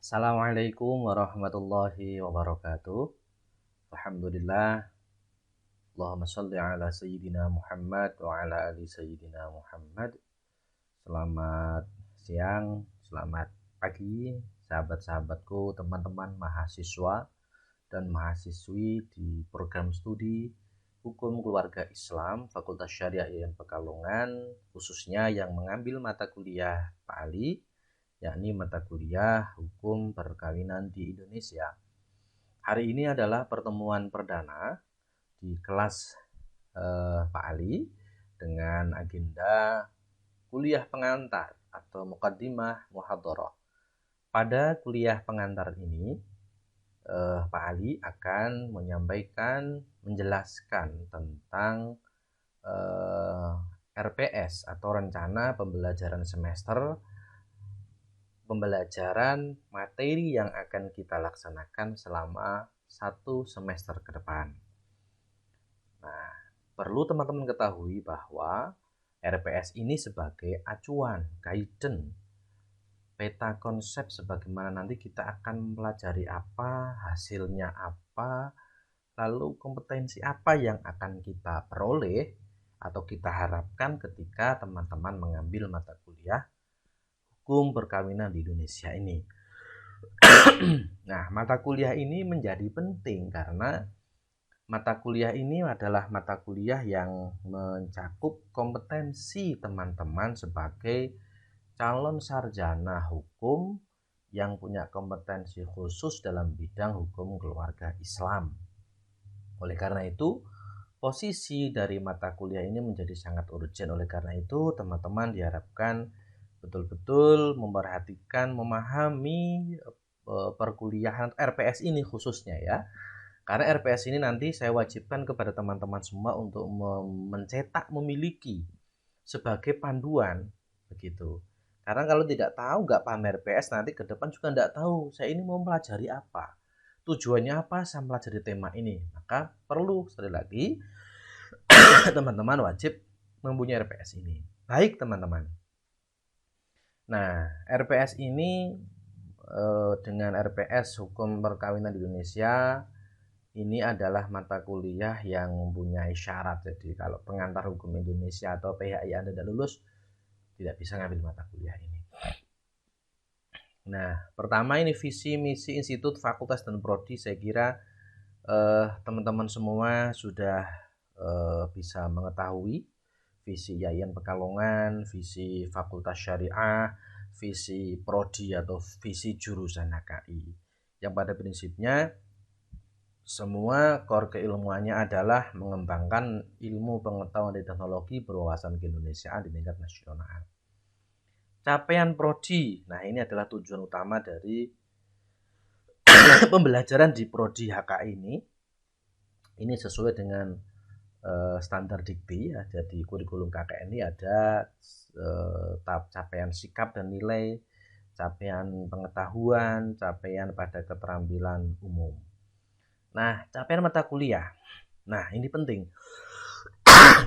Assalamualaikum warahmatullahi wabarakatuh. Alhamdulillah. Allahumma sholli ala sayyidina Muhammad wa ala ali sayyidina Muhammad. Selamat siang, selamat pagi, sahabat-sahabatku, teman-teman mahasiswa dan mahasiswi di program studi Hukum Keluarga Islam Fakultas Syariah IAIN Pekalongan, khususnya yang mengambil mata kuliah PALI, yakni mata kuliah Hukum Perkawinan di Indonesia. Hari ini adalah pertemuan perdana di kelas PALI dengan agenda kuliah pengantar atau muqaddimah muhadharah. Pada kuliah pengantar ini, Pak Ali akan menjelaskan tentang RPS atau rencana pembelajaran semester, pembelajaran materi yang akan kita laksanakan selama 1 semester ke depan. Nah, perlu teman-teman ketahui bahwa RPS ini sebagai acuan, guidance, peta konsep sebagaimana nanti kita akan mempelajari apa, hasilnya apa, lalu kompetensi apa yang akan kita peroleh atau kita harapkan ketika teman-teman mengambil mata kuliah Hukum Perkawinan di Indonesia ini. Nah, mata kuliah ini menjadi penting karena mata kuliah ini adalah mata kuliah yang mencakup kompetensi teman-teman sebagai calon sarjana hukum yang punya kompetensi khusus dalam bidang hukum keluarga Islam. Oleh karena itu, posisi dari mata kuliah ini menjadi sangat urgent. Oleh karena itu, teman-teman diharapkan betul-betul memperhatikan, memahami perkuliahan RPS ini khususnya ya. Karena RPS ini nanti saya wajibkan kepada teman-teman semua untuk mencetak, memiliki sebagai panduan begitu. Karena kalau tidak tahu, nggak paham RPS, nanti ke depan juga nggak tahu saya ini mau pelajari apa, tujuannya apa saya pelajari tema ini. Maka perlu sekali lagi teman-teman wajib mempunyai RPS ini. Baik teman-teman. Nah, RPS ini dengan RPS Hukum Perkawinan di Indonesia ini adalah mata kuliah yang mempunyai syarat. Jadi kalau pengantar hukum Indonesia atau PHI Anda tidak lulus, tidak bisa ngambil mata kuliah ini. Nah, pertama ini visi misi institut, fakultas dan prodi. Saya kira teman-teman semua sudah bisa mengetahui visi IAIN Pekalongan, visi Fakultas Syariah, visi prodi atau visi jurusan HKI. Yang pada prinsipnya semua core keilmuannya adalah mengembangkan ilmu pengetahuan dan teknologi berwawasan keindonesiaan di tingkat nasional. Capaian prodi, nah ini adalah tujuan utama dari pembelajaran di prodi HKI ini. Ini sesuai dengan standar dikti ya. Jadi kurikulum KKN ini ada capaian sikap dan nilai, capaian pengetahuan, capaian pada keterampilan umum. Nah, capaian mata kuliah. Nah, ini penting.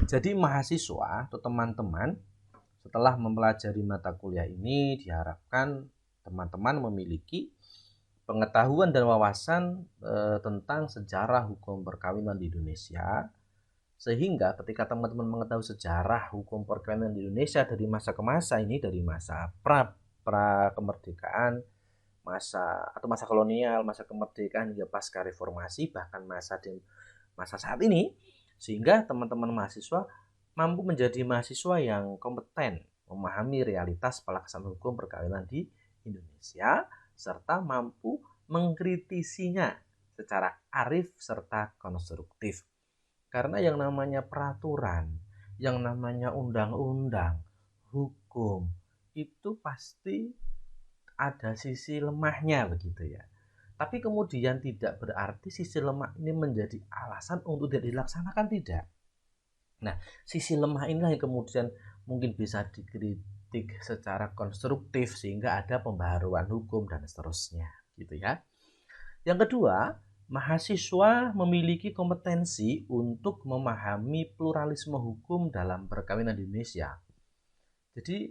Jadi mahasiswa atau teman-teman setelah mempelajari mata kuliah ini diharapkan teman-teman memiliki pengetahuan dan wawasan tentang sejarah hukum perkawinan di Indonesia, sehingga ketika teman-teman mengetahui sejarah hukum perkawinan di Indonesia dari masa ke masa ini, dari masa pra kemerdekaan, masa kolonial, masa kemerdekaan hingga pasca reformasi, bahkan masa saat ini, sehingga teman-teman mahasiswa mampu menjadi mahasiswa yang kompeten memahami realitas pelaksanaan hukum perkawinan di Indonesia serta mampu mengkritisinya secara arif serta konstruktif. Karena yang namanya peraturan, yang namanya undang-undang, hukum, itu pasti ada sisi lemahnya begitu ya. Tapi kemudian tidak berarti sisi lemah ini menjadi alasan untuk tidak dilaksanakan, tidak. Nah, sisi lemah inilah yang kemudian mungkin bisa dikritik secara konstruktif sehingga ada pembaharuan hukum dan seterusnya gitu ya. Yang kedua, mahasiswa memiliki kompetensi untuk memahami pluralisme hukum dalam perkawinan di Indonesia. Jadi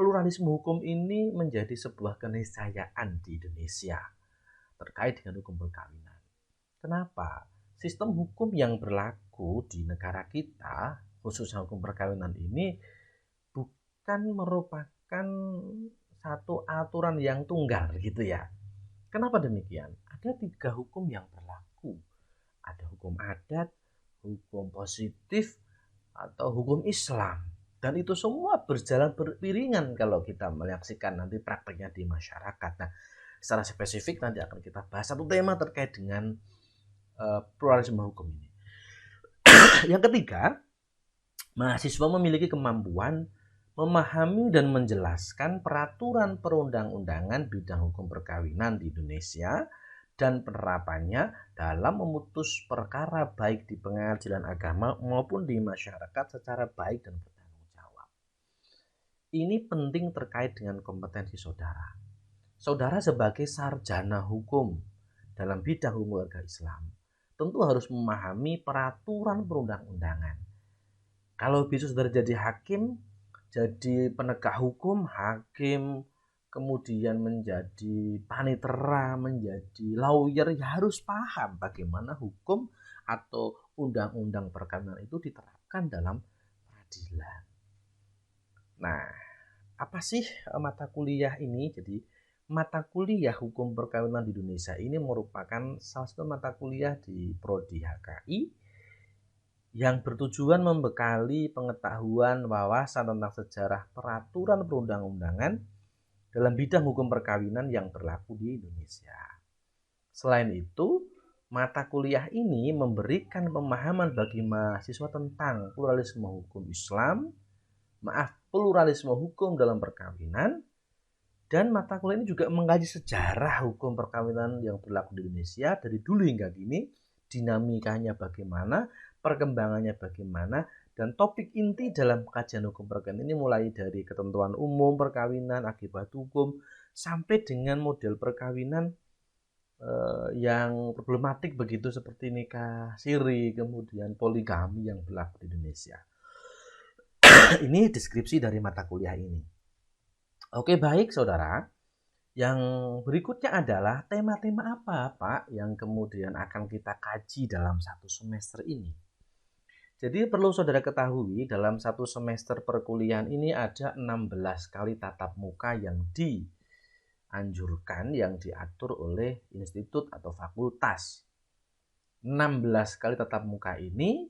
pluralisme hukum ini menjadi sebuah keniscayaan di Indonesia terkait dengan hukum perkawinan. Kenapa? Sistem hukum yang berlaku di negara kita, khususnya hukum perkawinan ini, bukan merupakan satu aturan yang tunggal gitu ya. Kenapa demikian? Ada 3 hukum yang berlaku. Ada hukum adat, hukum positif, atau hukum Islam. Dan itu semua berjalan beriringan kalau kita menyaksikan nanti prakteknya di masyarakat. Nah, secara spesifik nanti akan kita bahas satu tema terkait dengan pluralisme hukum ini. Yang ketiga, mahasiswa memiliki kemampuan memahami dan menjelaskan peraturan perundang-undangan bidang hukum perkawinan di Indonesia dan penerapannya dalam memutus perkara baik di pengadilan agama maupun di masyarakat secara baik dan bertanggung jawab. Ini penting terkait dengan kompetensi saudara. Saudara sebagai sarjana hukum dalam bidang hukum keluarga Islam tentu harus memahami peraturan perundang-undangan. Kalau bisa saudara jadi hakim, jadi penegak hukum, hakim, kemudian menjadi panitera, menjadi lawyer, ya harus paham bagaimana hukum atau undang-undang perkawinan itu diterapkan dalam peradilan. Nah, apa sih mata kuliah ini? Jadi, mata kuliah hukum perkawinan di Indonesia ini merupakan salah satu mata kuliah di Prodi HKI yang bertujuan membekali pengetahuan wawasan tentang sejarah peraturan perundang-undangan dalam bidang hukum perkawinan yang berlaku di Indonesia. Selain itu, mata kuliah ini memberikan pemahaman bagi mahasiswa tentang pluralisme hukum hukum dalam perkawinan, dan mata kuliah ini juga mengkaji sejarah hukum perkawinan yang berlaku di Indonesia dari dulu hingga kini, dinamikanya bagaimana, perkembangannya bagaimana, dan topik inti dalam kajian hukum perkawinan ini mulai dari ketentuan umum perkawinan, akibat hukum, sampai dengan model perkawinan yang problematik begitu seperti nikah siri, kemudian poligami yang berlaku di Indonesia. Ini deskripsi dari mata kuliah ini. Oke, baik saudara. Yang berikutnya adalah tema-tema apa, Pak, yang kemudian akan kita kaji dalam satu semester ini. Jadi perlu saudara ketahui, dalam satu semester perkuliahan ini ada 16 kali tatap muka yang dianjurkan, yang diatur oleh institut atau fakultas. 16 kali tatap muka ini,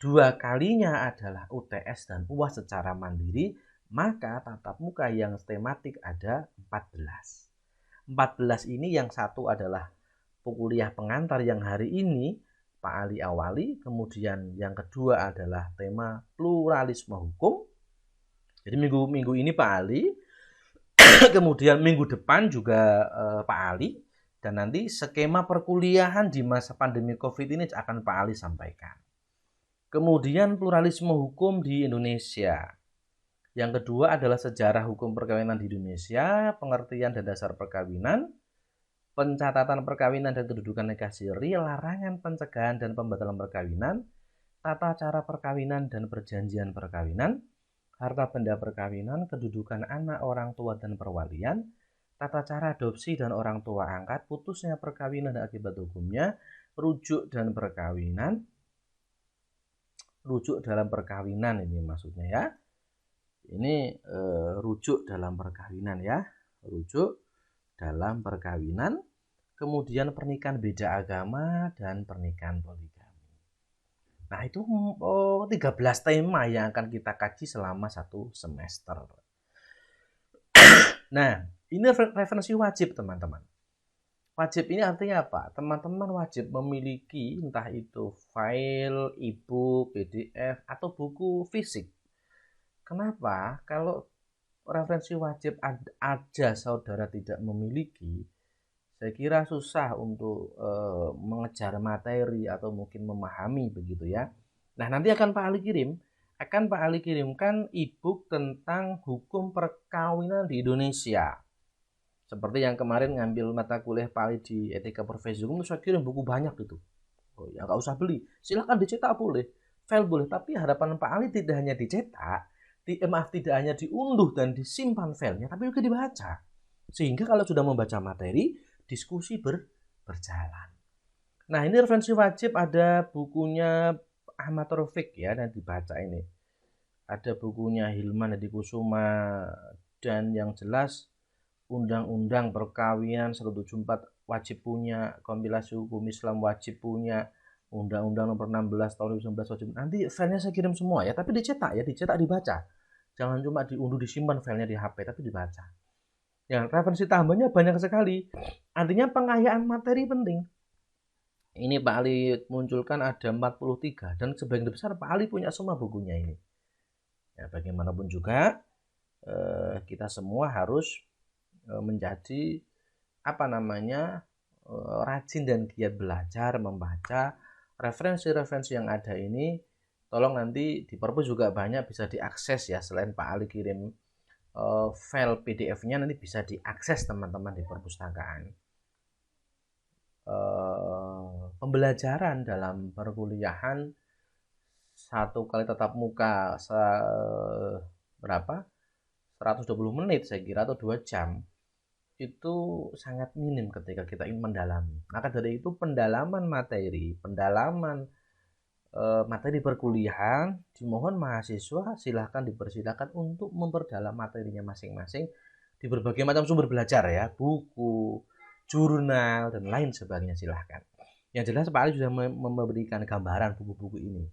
2 kalinya adalah UTS dan UAS secara mandiri, maka tatap muka yang tematik ada 14. 14 ini yang satu adalah kuliah pengantar yang hari ini Pak Ali awali, kemudian yang kedua adalah tema pluralisme hukum. Jadi minggu ini Pak Ali, kemudian minggu depan juga Pak Ali, dan nanti skema perkuliahan di masa pandemi COVID ini akan Pak Ali sampaikan. Kemudian pluralisme hukum di Indonesia. Yang kedua adalah sejarah hukum perkawinan di Indonesia, pengertian dan dasar perkawinan, pencatatan perkawinan dan kedudukan nikah siri, larangan, pencegahan dan pembatalan perkawinan, tata cara perkawinan dan perjanjian perkawinan, harta benda perkawinan, kedudukan anak, orang tua dan perwalian, tata cara adopsi dan orang tua angkat, putusnya perkawinan dan akibat hukumnya, rujuk dan perkawinan, rujuk dalam perkawinan ini maksudnya ya. Ini rujuk dalam perkawinan ya, rujuk dalam perkawinan, kemudian pernikahan beda agama dan pernikahan poligami. Nah itu 13 tema yang akan kita kaji selama satu semester. Nah ini referensi wajib teman-teman. Wajib ini artinya apa? Teman-teman wajib memiliki entah itu file, e-book, PDF, atau buku fisik. Kenapa? Kalau referensi wajib aja saudara tidak memiliki, saya kira susah untuk mengejar materi atau mungkin memahami begitu ya. Nah nanti akan Pak Ali kirimkan e-book tentang hukum perkawinan di Indonesia. Seperti yang kemarin ngambil mata kuliah Pak Ali di Etika Profesi Hukum, saya kirim buku banyak gitu. Oh ya nggak usah beli, silahkan dicetak boleh, file boleh, tapi harapan Pak Ali tidak hanya dicetak, tidak hanya diunduh dan disimpan filenya, tapi juga dibaca. Sehingga kalau sudah membaca materi, diskusi berjalan. Nah, ini referensi wajib, ada bukunya Ahmad Taufik ya, dan dibaca ini. Ada bukunya Hilman Hadikusuma, dan yang jelas Undang-Undang Perkawinan 174 wajib punya, kompilasi hukum Islam wajib punya, Undang-Undang nomor 16 tahun 2019 wajib. Nanti filenya saya kirim semua ya, tapi dicetak ya, dicetak dibaca. Jangan cuma diunduh disimpan filenya di HP, tapi dibaca. Ya, referensi tambahannya banyak sekali. Artinya pengayaan materi penting. Ini Pak Ali munculkan ada 43 dan sebagian besar Pak Ali punya semua bukunya ini. Ya, bagaimanapun juga kita semua harus menjadi rajin dan giat belajar, membaca referensi-referensi yang ada ini. Tolong nanti di perpus juga banyak bisa diakses ya, selain Pak Ali kirim file PDF-nya, nanti bisa diakses teman-teman di perpustakaan. Pembelajaran dalam perkuliahan 1 kali tatap muka 120 menit saya kira, atau 2 jam, itu sangat minim ketika kita ingin mendalami. Maka dari itu pendalaman materi perkuliahan, dimohon mahasiswa silahkan dipersilakan untuk memperdalam materinya masing-masing di berbagai macam sumber belajar ya, buku, jurnal, dan lain sebagainya, silahkan. Yang jelas Pak Ali sudah memberikan gambaran buku-buku ini.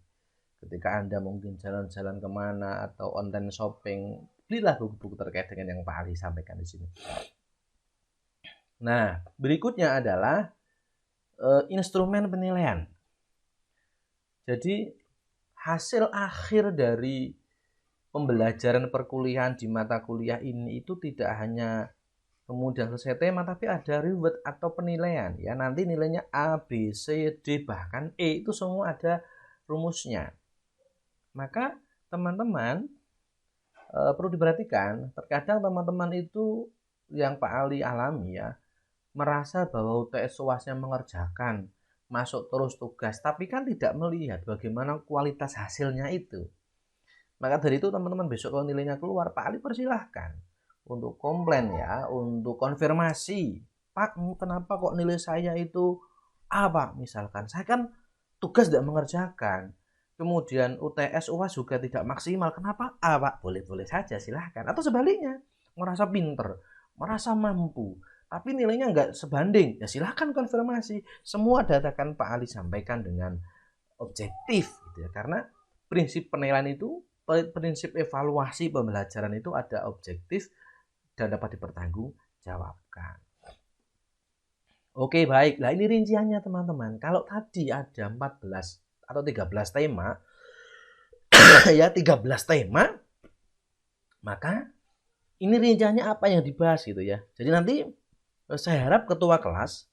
Ketika Anda mungkin jalan-jalan kemana atau online shopping, belilah buku-buku terkait dengan yang Pak Ali sampaikan di sini. Nah, berikutnya adalah instrumen penilaian. Jadi hasil akhir dari pembelajaran perkuliahan di mata kuliah ini itu tidak hanya kemudian selesai tema, tapi ada reward atau penilaian ya. Nanti nilainya A, B, C, D, bahkan E, itu semua ada rumusnya. Maka teman-teman perlu diperhatikan, terkadang teman-teman itu yang Pak Ali alami ya, merasa bahwa UTS UASnya mengerjakan, masuk terus tugas, tapi kan tidak melihat bagaimana kualitas hasilnya itu. Maka dari itu teman-teman besok kalau nilainya keluar, Pak Ali persilahkan untuk komplain ya, untuk konfirmasi. Pak, kenapa kok nilai saya itu A, Pak? Misalkan, saya kan tugas tidak mengerjakan. Kemudian UTS UAS juga tidak maksimal. Kenapa A, Pak? Boleh-boleh saja, silahkan. Atau sebaliknya, merasa pinter, merasa mampu, tapi nilainya nggak sebanding, ya silahkan konfirmasi. Semua data kan Pak Ali sampaikan dengan objektif gitu ya, karena prinsip penilaian itu, prinsip evaluasi pembelajaran itu ada objektif dan dapat dipertanggungjawabkan. Oke, baik. Nah, ini rinciannya teman-teman. Kalau tadi ada 14 atau 13 tema ya, 13 tema, maka ini rinciannya apa yang dibahas gitu ya. Jadi nanti saya harap ketua kelas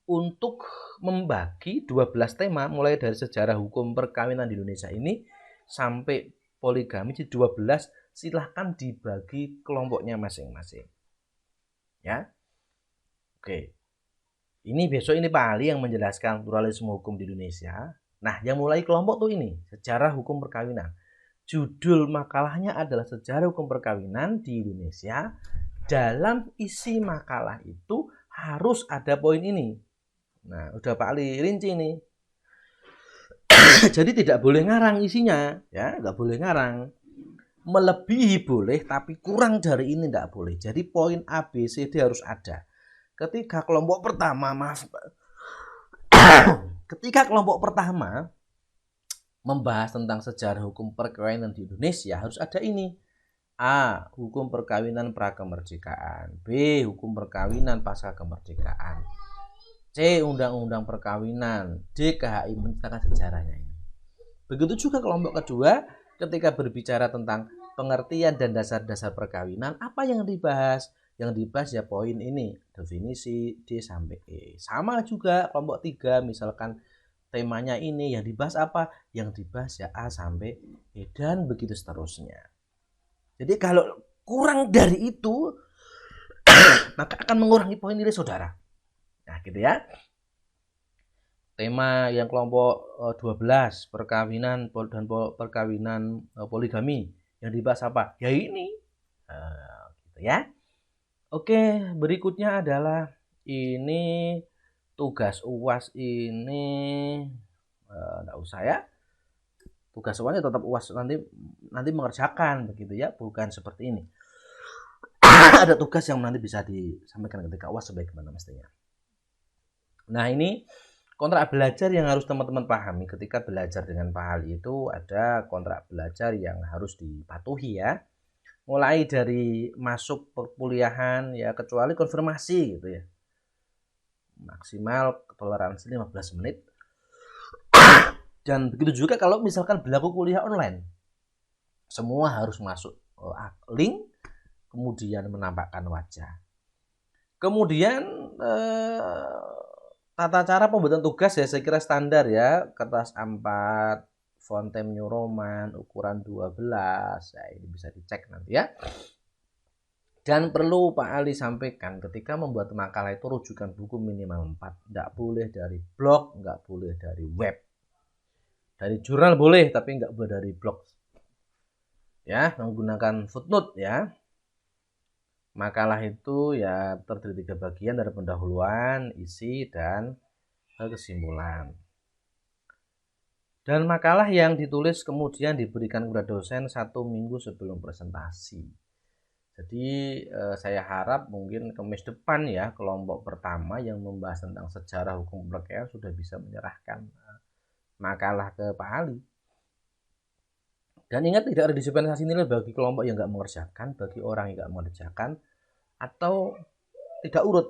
untuk membagi 12 tema mulai dari sejarah hukum perkawinan di Indonesia ini sampai poligami di 12, silahkan dibagi kelompoknya masing-masing. Ya. Oke. Ini besok ini Pak Ali yang menjelaskan pluralisme hukum di Indonesia. Nah, yang mulai kelompok tuh ini, sejarah hukum perkawinan. Judul makalahnya adalah sejarah hukum perkawinan di Indonesia. Dalam isi makalah itu harus ada poin ini. Nah, udah Pak Ali rinci nih. Jadi tidak boleh ngarang isinya, ya, nggak boleh ngarang. Melebihi boleh, tapi kurang dari ini nggak boleh. Jadi poin A, B, C, D harus ada. Ketika kelompok pertama, ketika kelompok pertama membahas tentang sejarah hukum perkawinan di Indonesia, harus ada ini. A. Hukum perkawinan prakemerdekaan. B. Hukum perkawinan pasca kemerdekaan. C. Undang-undang perkawinan. D. KHI, menceritakan sejarahnya ini. Begitu juga kelompok kedua, ketika berbicara tentang pengertian dan dasar-dasar perkawinan, apa yang dibahas? Yang dibahas ya poin ini, definisi D sampai E. Sama juga kelompok 3, misalkan temanya ini, yang dibahas apa? Yang dibahas ya A sampai E, dan begitu seterusnya. Jadi kalau kurang dari itu, maka akan mengurangi poin nilai saudara. Nah gitu ya. Tema yang kelompok 12, perkawinan dan perkawinan poligami. Yang dibahas apa? Ya ini. Gitu ya. Oke, berikutnya adalah ini tugas UAS ini enggak usah ya. Tugas UASnya tetap UAS nanti mengerjakan begitu ya, bukan seperti ini. Ada tugas yang nanti bisa disampaikan ketika UAS sebagaimana mestinya. Nah, ini kontrak belajar yang harus teman-teman pahami ketika belajar dengan Pak Ali itu ada kontrak belajar yang harus dipatuhi ya. Mulai dari masuk perkuliahan ya kecuali konfirmasi gitu ya. Maksimal toleransi 15 menit. Dan begitu juga kalau misalkan berlaku kuliah online. Semua harus masuk link kemudian menampakkan wajah. Kemudian tata cara pembuatan tugas ya saya kira standar ya, kertas A4, font Times New Roman, ukuran 12, ya ini bisa dicek nanti ya. Dan perlu Pak Ali sampaikan ketika membuat makalah itu rujukan buku minimal 4, nggak boleh dari blog, nggak boleh dari web. Dari jurnal boleh, tapi nggak boleh dari blog. Ya, menggunakan footnote ya. Makalah itu ya terdiri 3 bagian dari pendahuluan, isi, dan kesimpulan. Dan makalah yang ditulis kemudian diberikan kepada dosen 1 minggu sebelum presentasi. Jadi saya harap mungkin Kamis depan ya kelompok pertama yang membahas tentang sejarah hukum perkayaan sudah bisa menyerahkan makalah ke Pak Ali. Dan ingat tidak ada dispensasi nilai bagi kelompok yang nggak mengerjakan, bagi orang yang nggak mengerjakan, atau tidak urut.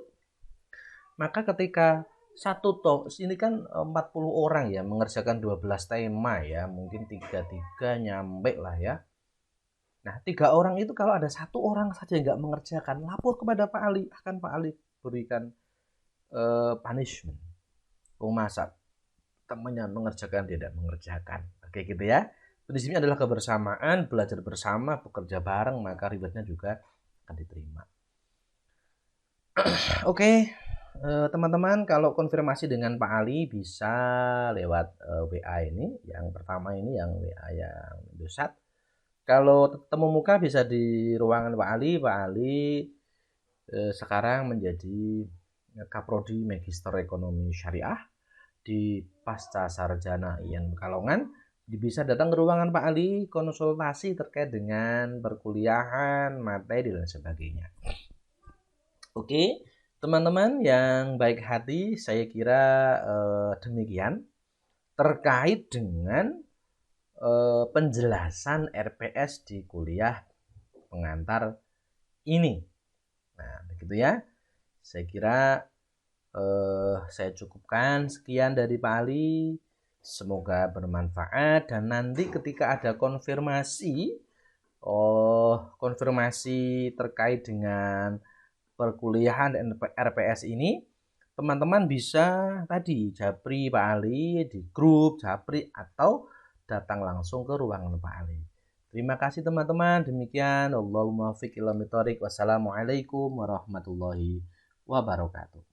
Maka ketika satu ini kan 40 orang ya mengerjakan 12 tema ya, mungkin 3 nyampe lah ya. Nah 3 orang itu kalau ada 1 orang saja yang nggak mengerjakan, lapor kepada Pak Ali, akan Pak Ali berikan punishment. Masa temannya mengerjakan dia tidak mengerjakan, oke gitu ya. Prinsipnya adalah kebersamaan, belajar bersama, bekerja bareng, maka rewardnya juga akan diterima. Oke, teman-teman kalau konfirmasi dengan Pak Ali bisa lewat WA ini. Yang pertama ini yang WA yang Indosat. Kalau temu muka bisa di ruangan Pak Ali. Pak Ali sekarang menjadi Kaprodi Magister Ekonomi Syariah di Pasca Sarjana IAIN Pekalongan. Bisa datang ke ruangan Pak Ali, konsultasi terkait dengan perkuliahan, materi, dan sebagainya. Oke, teman-teman yang baik hati, saya kira demikian terkait dengan penjelasan RPS di kuliah pengantar ini. Nah, begitu ya. Saya kira saya cukupkan sekian dari Pak Ali. Semoga bermanfaat dan nanti ketika ada konfirmasi terkait dengan perkuliahan dan RPS ini, teman-teman bisa tadi japri Pak Ali di grup japri atau datang langsung ke ruangan Pak Ali. Terima kasih teman-teman. Demikian Allahumma fiq ila mithorik. Wassalamualaikum warahmatullahi wabarakatuh.